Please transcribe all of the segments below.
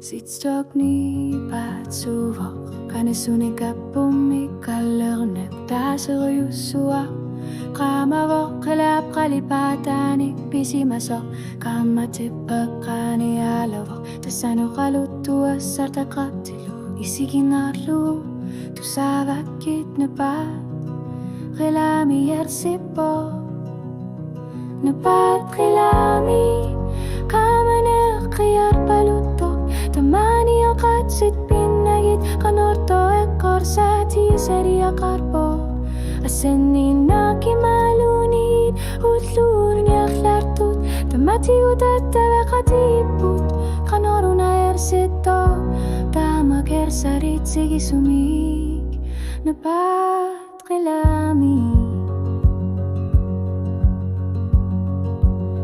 Sittstokni patsuva Kanesunika pumikalernet Taserujusua Kamavo kalap kalipatanik Pisimasok kamatipakani alavok Tasano kalutua sarta katilu Isikinarlu Tusavakit napat Kilami yersipo Napat kilami Kamane kiyar palutok Tamani akatsit pinagit Kanorto ekor sati seria karpo Asenin nakimalunit Utlur nyaklartut Tamati utatala katiput Kanoruna ersito Tamak ersarit sige sumik Napat kilami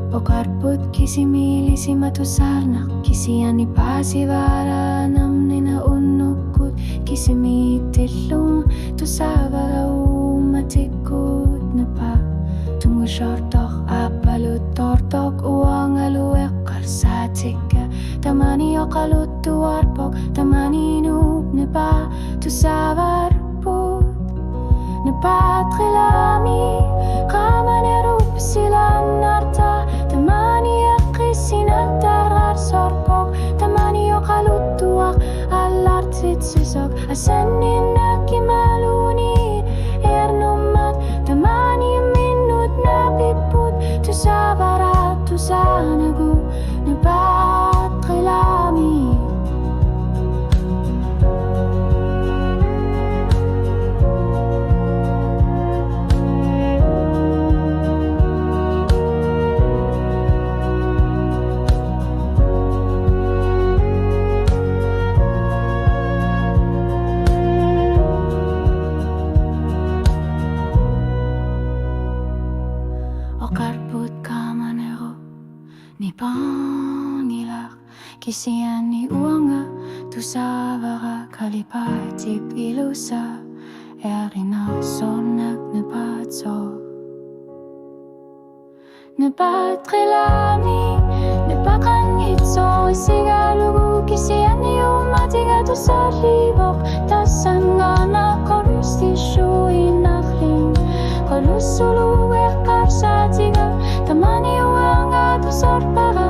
O karput kisimili si matusarnak Kisiani pasivara namni na unukut Kisimitilung tusavara umatikut na pa Tumushortok apalut tortok uang aluek karsatika Tamani o kalut tuarpok Tamani inub na pa tusavarput Napat kilami kamanerup sila narta Tamani akisinatar sorpok Tamani o kalutuak alartit sisok Asenin nakimaluni ernumat Tamani minut napiput Tusavarat tusanagu Napat kilami Karput kamanero ni pangilak Kisian ni uanga tusavara kalipatip ilusa Erina sonak nepatso Nepatrilami nepakangitso Sigalugu kisian ni umatiga tusaribok Tasangana korusti shuinakling Kolusulu ekar satiga Tamani uanga tu sorpara